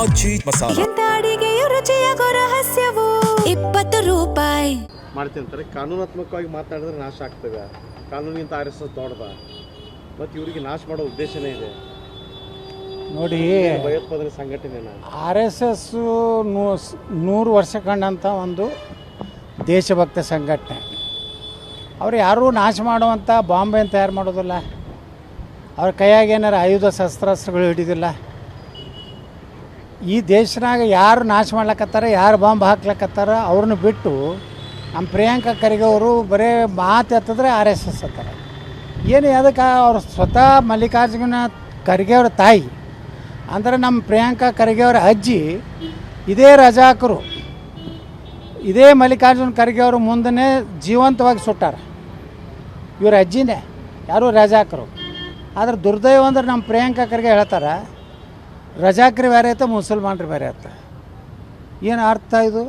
ಆಜಿ ಮಸಾಲ. ಎಂತ ಅಡಿಗೆಯ ರುಚಿಯಾಗೋ ರಹಸ್ಯವು 20 ರೂಪಾಯಿ ಮಾಡ್ತೀನಿ ಅಂತಾರೆ. ಕಾನೂನಾತ್ಮಕವಾಗಿ ಮಾತಾಡಿದ್ರೆ ನಾಶ ಆಗ್ತದೆ. ಕಾನೂನಿಗಿಂತ RSS ದೊಡ್ಡದ ಮತ್ತು ಇವರಿಗೆ ನಾಶ ಮಾಡೋ ಉದ್ದೇಶನೇ ಇದೆ ನೋಡಿ. ಭಯೋತ್ಪಾದನೆ ಸಂಘಟನೆನ RSS 100 ವರ್ಷ ಕಂಡಂಥ ಒಂದು ದೇಶಭಕ್ತ ಸಂಘಟನೆ. ಅವ್ರು ಯಾರೂ ನಾಶ ಮಾಡುವಂಥ ಬಾಂಬೆಯನ್ನು ತಯಾರು ಮಾಡೋದಿಲ್ಲ. ಅವ್ರ ಕೈಯಾಗ ಏನಾರು ಆಯುಧ ಶಸ್ತ್ರಾಸ್ತ್ರಗಳು ಹಿಡಿದಿಲ್ಲ. ಈ ದೇಶನಾಗ ಯಾರು ನಾಶ ಮಾಡ್ಲಕತ್ತಾರ, ಯಾರು ಬಾಂಬ್ ಹಾಕ್ಲಕತ್ತಾರ ಅವ್ರನ್ನ ಬಿಟ್ಟು ನಮ್ಮ ಪ್ರಿಯಾಂಕಾ ಖರ್ಗೆ ಅವರು ಬರೀ ಮಾತು ಎತ್ತಿದ್ರೆ RSS ಅಂತಾರೆ. ಏನು ಅದಕ್ಕೆ ಅವ್ರು ಸ್ವತಃ ಮಲ್ಲಿಕಾರ್ಜುನ ಖರ್ಗೆ ಅವ್ರ ತಾಯಿ ಅಂದರೆ ನಮ್ಮ ಪ್ರಿಯಾಂಕಾ ಖರ್ಗೆ ಅವರ ಅಜ್ಜಿ ಇದೇ ರಜಾಕರು, ಇದೇ ಮಲ್ಲಿಕಾರ್ಜುನ ಖರ್ಗೆ ಅವರು ಮುಂದೆ ಜೀವಂತವಾಗಿ ಸುಟ್ಟಾರ. ಇವ್ರ ಅಜ್ಜಿನೇ ಯಾರು ರಜಾಕರು. ಆದ್ರೆ ದುರ್ದೈವ ಅಂದ್ರೆ ನಮ್ಮ ಪ್ರಿಯಾಂಕಾ ಖರ್ಗೆ ಹೇಳ್ತಾರೆ ರಜಾಕರು ಬೇರೆ ಆಯ್ತು, ಮುಸಲ್ಮಾನರು ಬೇರೆ ಆಯ್ತು. ಏನು ಅರ್ಥ ಇದು?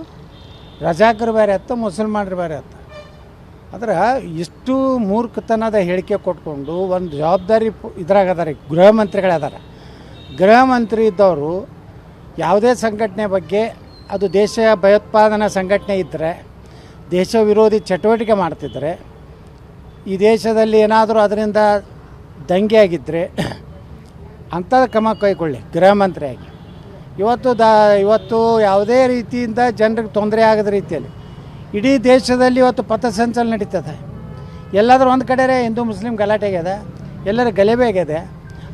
ರಜಾಕರು ಬೇರೆ ಆಯ್ತು, ಮುಸಲ್ಮಾನರು ಬೇರೆ ಆಯ್ತು. ಅಂದ್ರೆ ಇಷ್ಟು ಮೂರ್ಖತನದ ಹೇಳಿಕೆ ಕೊಟ್ಕೊಂಡು ಒಂದು ಜವಾಬ್ದಾರಿ ಇದ್ರಾಗ ಅದಾರೆ, ಗೃಹ ಮಂತ್ರಿಗಳದಾರೆ. ಗೃಹ ಮಂತ್ರಿ ಇದ್ದವರು ಯಾವುದೇ ಸಂಘಟನೆ ಬಗ್ಗೆ ಅದು ದೇಶ ಭಯೋತ್ಪಾದನಾ ಸಂಘಟನೆ ಇದ್ದರೆ, ದೇಶ ವಿರೋಧಿ ಚಟುವಟಿಕೆ ಮಾಡ್ತಿದ್ರೆ, ಈ ದೇಶದಲ್ಲಿ ಏನಾದರೂ ಅದರಿಂದ ದಂಗೆ ಆಗಿದ್ದರೆ ಅಂಥ ಕ್ರಮ ಕೈಗೊಳ್ಳಿ ಗೃಹ ಮಂತ್ರಿಯಾಗಿ. ಇವತ್ತು ಯಾವುದೇ ರೀತಿಯಿಂದ ಜನರಿಗೆ ತೊಂದರೆ ಆಗದ ರೀತಿಯಲ್ಲಿ ಇಡೀ ದೇಶದಲ್ಲಿ ಇವತ್ತು ಪಥಸಂಚಲನ ನಡೀತದೆ. ಎಲ್ಲಾದರೂ ಒಂದು ಕಡೆ ಹಿಂದೂ ಮುಸ್ಲಿಂ ಗಲಾಟೆ ಆಗ್ಯದ, ಎಲ್ಲರ ಗಲಭೆ ಆಗ್ಯದೆ.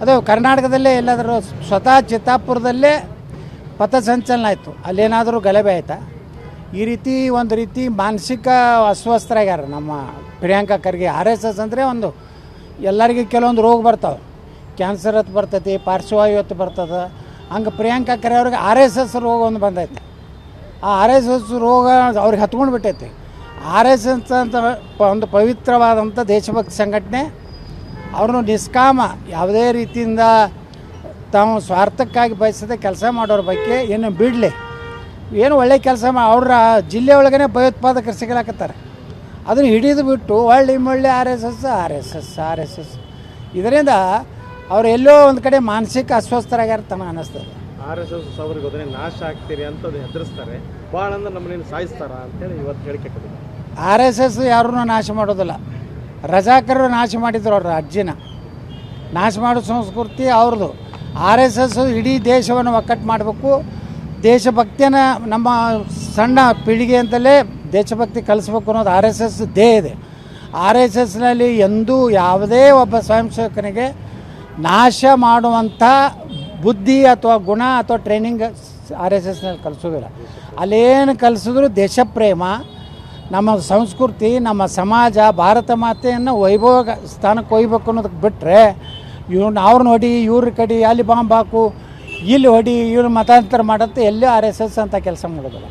ಅದು ಕರ್ನಾಟಕದಲ್ಲೇ ಎಲ್ಲಾದರೂ ಸ್ವತಃ ಚಿತ್ತಾಪುರದಲ್ಲೇ ಪಥಸಂಚಲನ ಆಯಿತು, ಅಲ್ಲೇನಾದರೂ ಗಲಭೆ ಆಯಿತಾ? ಈ ರೀತಿ ಒಂದು ರೀತಿ ಮಾನಸಿಕ ಅಸ್ವಸ್ಥರಾಗ್ಯಾರ ನಮ್ಮ ಪ್ರಿಯಾಂಕಾ ಖರ್ಗೆ. RSS ಅಂದರೆ ಒಂದು ಎಲ್ಲರಿಗೂ ಕೆಲವೊಂದು ರೋಗ ಬರ್ತಾವೆ, ಕ್ಯಾನ್ಸರ್ ಹೊತ್ತು ಬರ್ತೈತಿ, ಪಾರ್ಶ್ವವಾಯು ಹೊತ್ತು ಬರ್ತದೆ. ಹಂಗೆ ಪ್ರಿಯಾಂಕಾ ಖರ್ಗೆ ಅವ್ರಿಗೆ RSS ರೋಗ ಒಂದು ಬಂದೈತೆ. ಆ RSS ರೋಗ ಅವ್ರಿಗೆ ಹತ್ಕೊಂಡು ಬಿಟ್ಟೈತಿ. RSS ಅಂತ ಒಂದು ಪವಿತ್ರವಾದಂಥ ದೇಶಭಕ್ತಿ ಸಂಘಟನೆ. ಅವ್ರನ್ನು ನಿಷ್ಕಾಮ ಯಾವುದೇ ರೀತಿಯಿಂದ ತಾವು ಸ್ವಾರ್ಥಕ್ಕಾಗಿ ಬಯಸದೆ ಕೆಲಸ ಮಾಡೋರ ಬಗ್ಗೆ ಏನು ಬಿಡಲಿ, ಏನು ಒಳ್ಳೆ ಕೆಲಸ ಅವ್ರ ಜಿಲ್ಲೆ ಒಳಗೇ ಭಯೋತ್ಪಾದಕರು ಸಿಗಲಾಕತ್ತಾರೆ. ಅದನ್ನು ಹಿಡಿದು ಬಿಟ್ಟು ಒಳ್ಳೆ RSS ಇದರಿಂದ ಅವ್ರು ಎಲ್ಲೋ ಒಂದು ಕಡೆ ಮಾನಸಿಕ ಅಸ್ವಸ್ಥರಾಗ್ಯಾರ ತನಗೆ ಅನ್ನಿಸ್ತದೆ. RSS ಅವ್ರಿಗೆ ಅದನ್ನೇ ನಾಶ ಆಗ್ತೀರಿ ಅಂತ ಹೆದರಿಸ್ತಾರೆ. ಭಾಳ ಅಂದ್ರೆ ನಮ್ಮನೇನು ಸಾಯಿಸ್ತಾರ ಅಂತೇಳಿ ಇವತ್ತು ಹೇಳಿಕೆ ಕೊಟ್ಟಿದ್ದಾರೆ. RSS ಯಾರೂ ನಾಶ ಮಾಡೋದಿಲ್ಲ. ರಜಾಕರು ನಾಶ ಮಾಡಿದ್ರು ಅವ್ರ ಅಜ್ಜಿನ. ನಾಶ ಮಾಡೋ ಸಂಸ್ಕೃತಿ ಅವ್ರದ್ದು. RSS ಇಡೀ ದೇಶವನ್ನು ಒಕ್ಕಟ್ಟು ಮಾಡಬೇಕು, ದೇಶಭಕ್ತಿಯನ್ನು ನಮ್ಮ ಸಣ್ಣ ಪೀಳಿಗೆ ಅಂತಲೇ ದೇಶಭಕ್ತಿ ಕಲಿಸ್ಬೇಕು ಅನ್ನೋದು RSS ದೇ ಇದೆ. RSSನಲ್ಲಿ ಎಂದೂ ಯಾವುದೇ ಒಬ್ಬ ಸ್ವಯಂ ಸೇವಕನಿಗೆ ನಾಶ ಮಾಡುವಂಥ ಬುದ್ಧಿ ಅಥವಾ ಗುಣ ಅಥವಾ ಟ್ರೈನಿಂಗ್ RSSನಲ್ಲಿ ಕಲಿಸೋದಿಲ್ಲ. ಅಲ್ಲೇನು ಕಲಿಸಿದ್ರು ದೇಶಪ್ರೇಮ, ನಮ್ಮ ಸಂಸ್ಕೃತಿ, ನಮ್ಮ ಸಮಾಜ, ಭಾರತ ಮಾತೆಯನ್ನು ವೈಭವ ಸ್ಥಾನಕ್ಕೆ ಒಯ್ಬೇಕು ಅನ್ನೋದಕ್ಕೆ ಬಿಟ್ಟರೆ ಅವ್ರನ್ನ ಹೊಡಿ, ಇವ್ರ ಕಡಿ, ಅಲ್ಲಿ ಬಾಂಬ್ ಹಾಕು, ಇಲ್ಲಿ ಹೊಡಿ, ಇವ್ರು ಮತಾಂತರ ಮಾಡುತ್ತೆ, ಎಲ್ಲೂ RSS ಅಂತ ಕೆಲಸ ಮಾಡೋದಿಲ್ಲ.